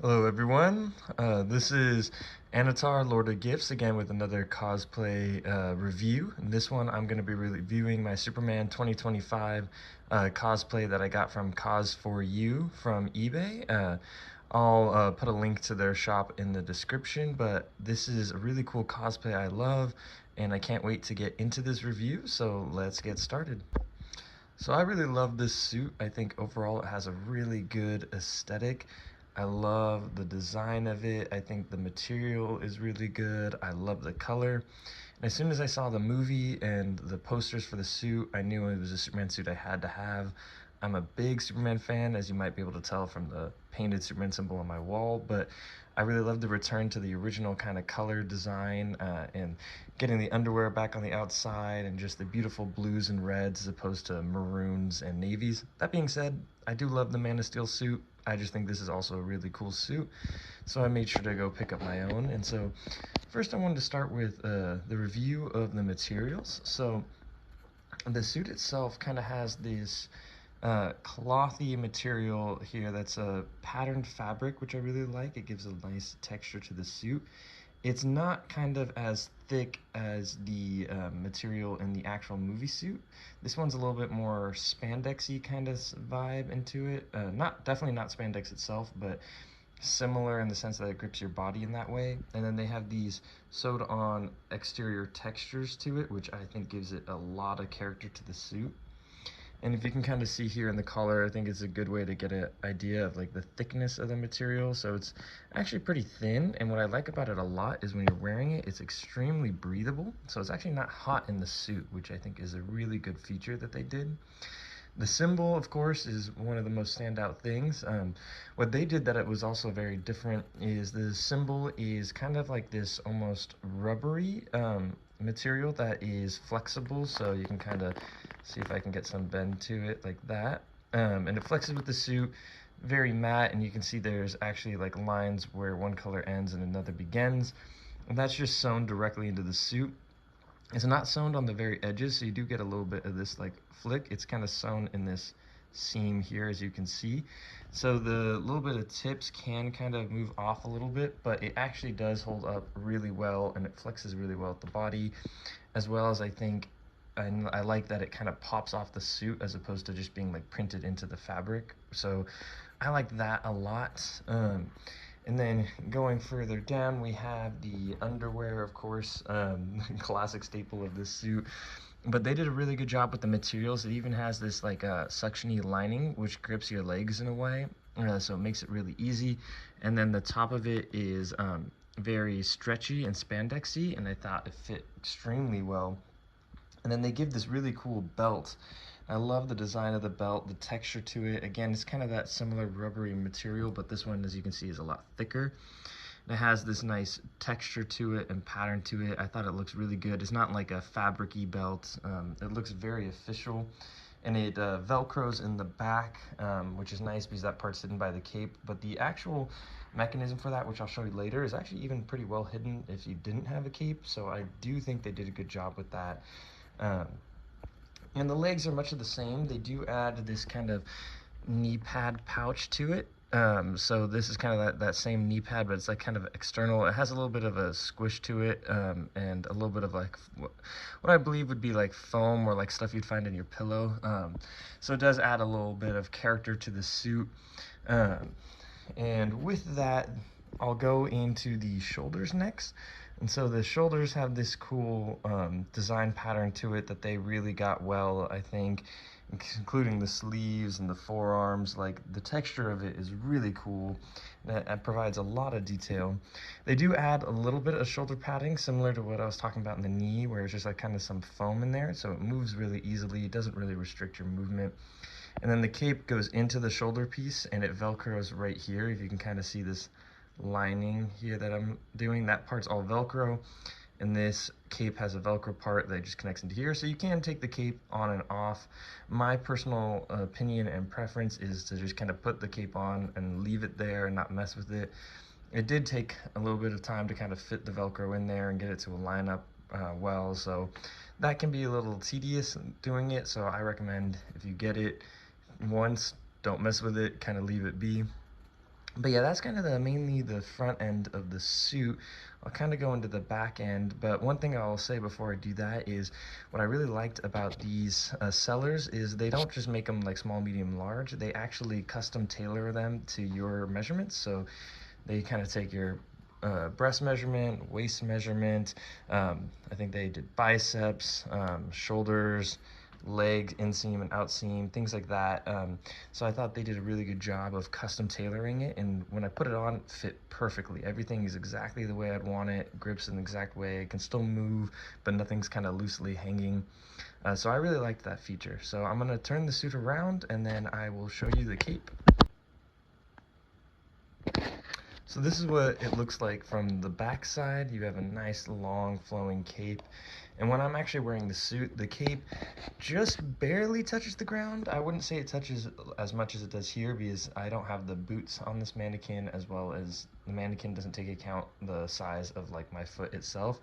Hello everyone, this is Anatar, Lord of Gifts, again with another cosplay review. In this one I'm going to be reviewing my Superman 2025 cosplay that I got from CosForYou from eBay. I'll put a link to their shop in the description, but this is a really cool cosplay I love, and I can't wait to get into this review, so let's get started. So I really love this suit. I think overall it has a really good aesthetic. I love the design of it. I think the material is really good. I love the color. And as soon as I saw the movie and the posters for the suit, I knew it was a Superman suit I had to have. I'm a big Superman fan, as you might be able to tell from the painted Superman symbol on my wall, but I really love the return to the original kind of color design and getting the underwear back on the outside and just the beautiful blues and reds as opposed to maroons and navies. That being said, I do love the Man of Steel suit. I just think this is also a really cool suit, so I made sure to go pick up my own. And so first I wanted to start with the review of the materials. So the suit itself kind of has this clothy material here that's a patterned fabric, which I really like. It gives a nice texture to the suit. It's not kind of as thick as the material in the actual movie suit. This one's a little bit more spandexy kind of vibe into it. Definitely not spandex itself, but similar in the sense that it grips your body in that way. And then they have these sewed on exterior textures to it, which I think gives it a lot of character to the suit. And if you can kind of see here in the collar, I think it's a good way to get an idea of like the thickness of the material. So it's actually pretty thin, and what I like about it a lot is when you're wearing it, it's extremely breathable. So it's actually not hot in the suit, which I think is a really good feature that they did. The symbol, of course, is one of the most standout things. What they did that it was also very different is the symbol is kind of like this almost rubbery material that is flexible, so you can kind of see if I can get some bend to it like that. And it flexes with the suit, very matte, and you can see there's actually like lines where one color ends and another begins. And that's just sewn directly into the suit. It's not sewn on the very edges, so you do get a little bit of this like flick. It's kind of sewn in this seam here, as you can see. So the little bit of tips can kind of move off a little bit, but it actually does hold up really well, and it flexes really well at the body, as well as I think, and I like that it kind of pops off the suit as opposed to just being like printed into the fabric. So I like that a lot. And then going further down, we have the underwear, of course, classic staple of this suit. But they did a really good job with the materials. It even has this like suctiony lining, which grips your legs in a way. So it makes it really easy. And then the top of it is very stretchy and spandexy, and I thought it fit extremely well. And then they give this really cool belt. I love the design of the belt, the texture to it. Again, it's kind of that similar rubbery material, but this one, as you can see, is a lot thicker. It has this nice texture to it and pattern to it. I thought it looks really good. It's not like a fabric-y belt. It looks very official. And it velcros in the back, which is nice because that part's hidden by the cape. But the actual mechanism for that, which I'll show you later, is actually even pretty well hidden if you didn't have a cape. So I do think they did a good job with that. And the legs are much of the same. They do add this kind of knee pad pouch to it. So this is kind of that same knee pad, but it's like kind of external. It has a little bit of a squish to it, and a little bit of like what I believe would be like foam or like stuff you'd find in your pillow. So it does add a little bit of character to the suit. And with that, I'll go into the shoulders next. And so the shoulders have this cool design pattern to it that they really got well, I think, including the sleeves and the forearms. Like, the texture of it is really cool. It provides a lot of detail. They do add a little bit of shoulder padding, similar to what I was talking about in the knee, where it's just like kind of some foam in there, so it moves really easily. It doesn't really restrict your movement. And then the cape goes into the shoulder piece, and it velcros right here. If you can kind of see this lining here that I'm doing, that part's all Velcro, and this cape has a Velcro part that just connects into here, so you can take the cape on and off. My personal opinion and preference is to just kind of put the cape on and leave it there and not mess with it. It did take a little bit of time to kind of fit the Velcro in there and get it to line up well, so that can be a little tedious doing it. So I recommend, if you get it once, don't mess with it, kind of leave it be. But yeah, that's kind of mainly the front end of the suit. I'll kind of go into the back end, but one thing I'll say before I do that is what I really liked about these sellers is they don't just make them like small, medium, large. They actually custom tailor them to your measurements. So they kind of take your breast measurement, waist measurement. I think they did biceps, shoulders, legs, inseam and outseam, things like that. So I thought they did a really good job of custom tailoring it, and when I put it on, it fit perfectly. Everything is exactly the way I'd want it, grips in the exact way, it can still move, but nothing's kind of loosely hanging. So I really liked that feature. So I'm gonna turn the suit around and then I will show you the cape. So this is what it looks like from the back side. You have a nice long flowing cape. And when I'm actually wearing the suit, the cape just barely touches the ground. I wouldn't say it touches as much as it does here because I don't have the boots on this mannequin, as well as the mannequin doesn't take account the size of like my foot itself.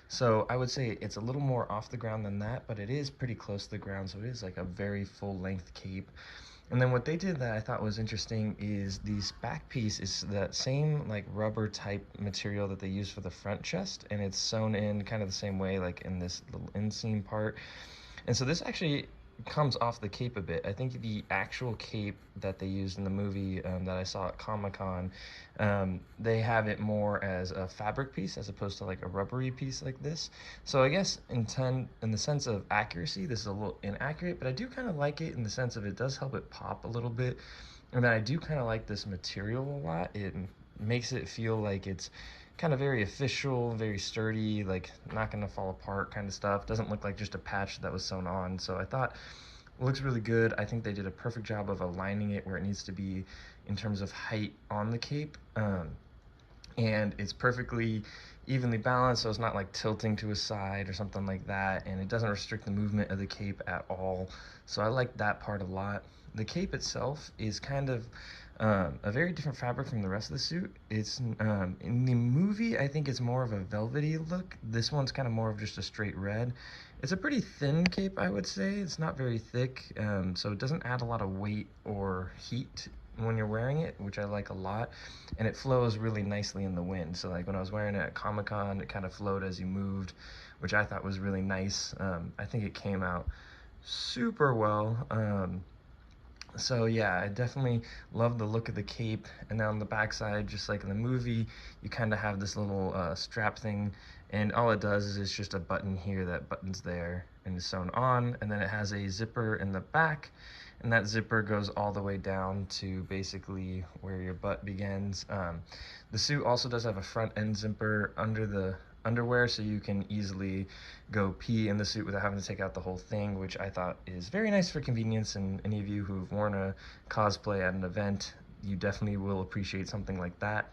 So I would say it's a little more off the ground than that, but it is pretty close to the ground. So it is like a very full length cape. And then what they did that I thought was interesting is this back piece is that same like rubber type material that they use for the front chest, and it's sewn in kind of the same way, like in this little inseam part. And so this actually comes off the cape a bit. I think the actual cape that they used in the movie that I saw at Comic-Con, they have it more as a fabric piece as opposed to like a rubbery piece like this. So I guess in the sense of accuracy, this is a little inaccurate, but I do kind of like it in the sense of it does help it pop a little bit. And then I do kind of like this material a lot. It makes it feel like it's kind of very official, very sturdy, like not gonna fall apart kind of stuff. Doesn't look like just a patch that was sewn on. So I thought it looks really good. I think they did a perfect job of aligning it where it needs to be in terms of height on the cape. And it's perfectly evenly balanced, so it's not like tilting to a side or something like that, and it doesn't restrict the movement of the cape at all. So I like that part a lot. The cape itself is kind of a very different fabric from the rest of the suit. It's in the movie, I think it's more of a velvety look. This one's kind of more of just a straight red. It's a pretty thin cape, I would say. It's not very thick, so it doesn't add a lot of weight or heat when you're wearing it, which I like a lot. And it flows really nicely in the wind. So like when I was wearing it at Comic-Con, it kind of flowed as you moved, which I thought was really nice. I think it came out super well. So yeah, I definitely love the look of the cape. And then on the backside, just like in the movie, you kind of have this little strap thing, and all it does is it's just a button here that buttons there and is sewn on, and then it has a zipper in the back, and that zipper goes all the way down to basically where your butt begins. The suit also does have a front end zipper under the underwear, so you can easily go pee in the suit without having to take out the whole thing, which I thought is very nice for convenience. And any of you who've worn a cosplay at an event, you definitely will appreciate something like that.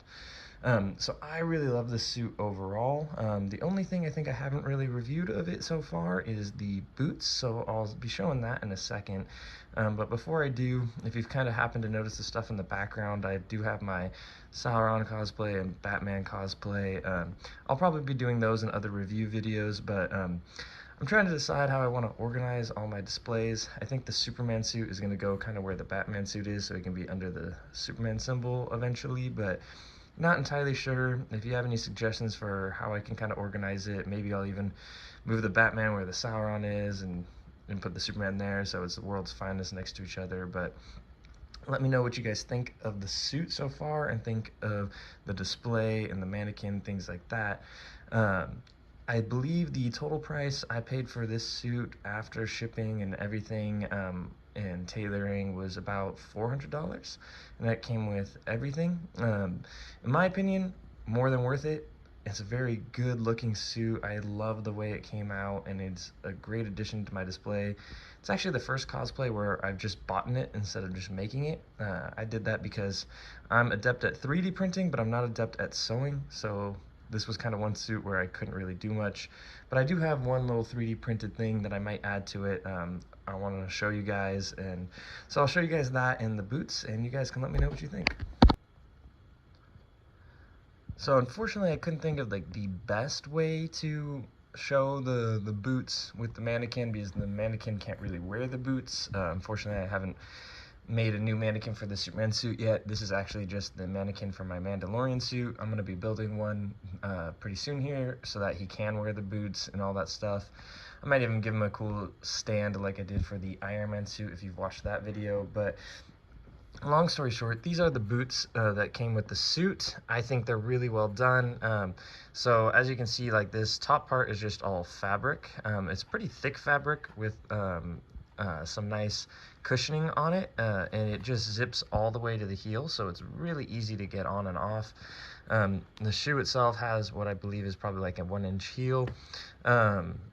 So I really love this suit overall. The only thing I think I haven't really reviewed of it so far is the boots, so I'll be showing that in a second. But before I do, if you've kind of happened to notice the stuff in the background, I do have my Sauron cosplay and Batman cosplay. I'll probably be doing those in other review videos, but I'm trying to decide how I want to organize all my displays. I think the Superman suit is going to go kind of where the Batman suit is, so it can be under the Superman symbol eventually, but not entirely sure. If you have any suggestions for how I can kind of organize it, maybe I'll even move the Batman where the Sauron is, and put the Superman there so it's the world's finest next to each other. But let me know what you guys think of the suit so far, and think of the display and the mannequin, things like that. I believe the total price I paid for this suit after shipping and everything, and tailoring, was about $400, and that came with everything. In my opinion, more than worth it. It's a very good looking suit. I love the way it came out, and it's a great addition to my display. It's actually the first cosplay where I've just bought it instead of just making it. I did that because I'm adept at 3D printing, but I'm not adept at sewing, so this was kind of one suit where I couldn't really do much. But I do have one little 3D printed thing that I might add to it. I want to show you guys, and so I'll show you guys that and the boots, and you guys can let me know what you think. So unfortunately, I couldn't think of like the best way to show the boots with the mannequin, because the mannequin can't really wear the boots. Unfortunately, I haven't made a new mannequin for the Superman suit yet. This is actually just the mannequin for my Mandalorian suit. I'm going to be building one pretty soon here so that he can wear the boots and all that stuff. I might even give him a cool stand like I did for the Iron Man suit if you've watched that video. But long story short, these are the boots that came with the suit. I think they're really well done. So as you can see, like, this top part is just all fabric. It's pretty thick fabric with some nice cushioning on it, and it just zips all the way to the heel, so it's really easy to get on and off. The shoe itself has what I believe is probably like a 1-inch heel,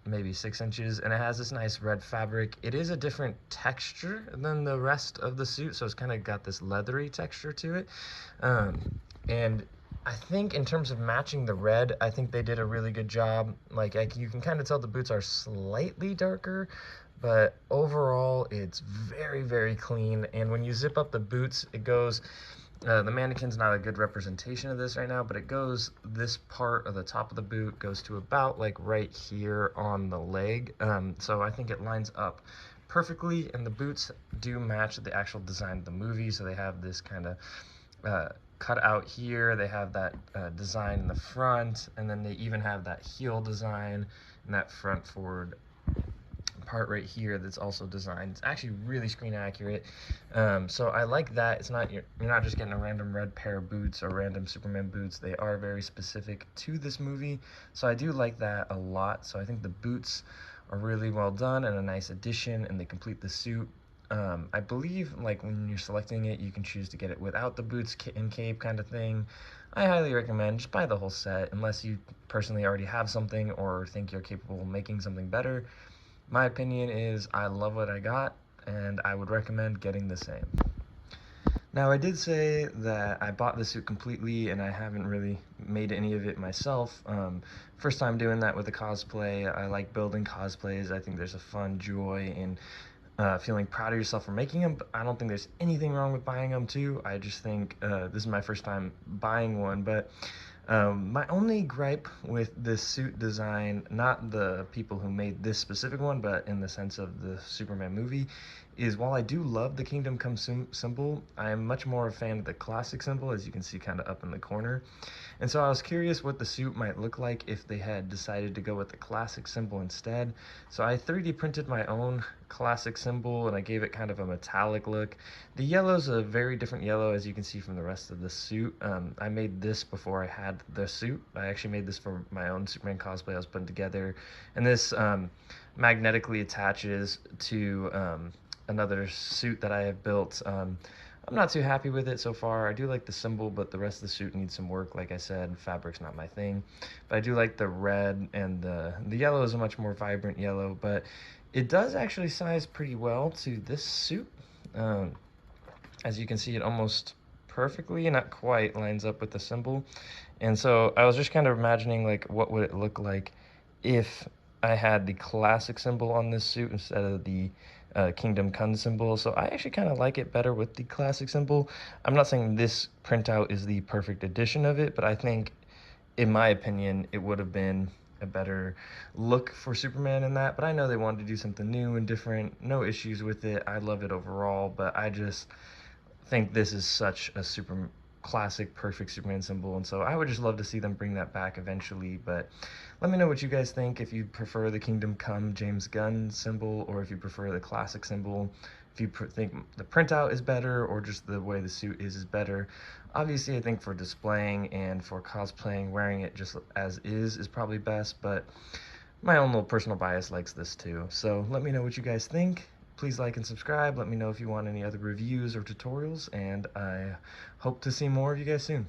maybe 6 inches, and it has this nice red fabric. It is a different texture than the rest of the suit, so it's kind of got this leathery texture to it. And I think in terms of matching the red, I think they did a really good job. Like, you can kind of tell the boots are slightly darker, but overall it's very, very clean. And when you zip up the boots, it goes, the mannequin's not a good representation of this right now, but it goes, this part of the top of the boot goes to about like right here on the leg. So I think it lines up perfectly, and the boots do match the actual design of the movie. So they have this kind of cut out here, they have that design in the front, and then they even have that heel design and that front forward part right here that's also designed. It's actually really screen accurate. So I like that. It's not, you're not just getting a random red pair of boots or random Superman boots. They are very specific to this movie, so I do like that a lot. So I think the boots are really well done and a nice addition, and they complete the suit. I believe, like, when you're selecting it, you can choose to get it without the boots and cape kind of thing. I highly recommend just buy the whole set, unless you personally already have something or think you're capable of making something better. My opinion is I love what I got, and I would recommend getting the same. Now, I did say that I bought the suit completely and I haven't really made any of it myself. First time doing that with a cosplay. I like building cosplays. I think there's a fun joy in feeling proud of yourself for making them, but I don't think there's anything wrong with buying them too. I just think this is my first time buying one, but my only gripe with this suit design, not the people who made this specific one, but in the sense of the Superman movie, is while I do love the Kingdom Come symbol, I am much more a fan of the classic symbol, as you can see kind of up in the corner. And so I was curious what the suit might look like if they had decided to go with the classic symbol instead. So I 3D printed my own classic symbol, and I gave it kind of a metallic look. The yellow's a very different yellow, as you can see from the rest of the suit. I made this before I had the suit. I actually made this for my own Superman cosplay I was putting together, and this magnetically attaches to another suit that I have built. I'm not too happy with it so far. I do like the symbol, but the rest of the suit needs some work. Like I said, fabric's not my thing. But I do like the red, and the yellow is a much more vibrant yellow, but it does actually size pretty well to this suit. As you can see, it almost perfectly, not quite, lines up with the symbol. And so I was just kind of imagining, like, what would it look like if I had the classic symbol on this suit instead of the Kingdom Come symbol. So I actually kind of like it better with the classic symbol. I'm not saying this printout is the perfect edition of it, but I think, in my opinion, it would have been a better look for Superman in that. But I know they wanted to do something new and different. No issues with it. I love it overall, but I just think this is such a super classic, perfect Superman symbol, and so I would just love to see them bring that back eventually. But let me know what you guys think, if you prefer the Kingdom Come James Gunn symbol, or if you prefer the classic symbol, if you think the printout is better, or just the way the suit is better. Obviously, I think for displaying and for cosplaying, wearing it just as is probably best, but my own little personal bias likes this too. So let me know what you guys think. Please like and subscribe. Let me know if you want any other reviews or tutorials, and I hope to see more of you guys soon.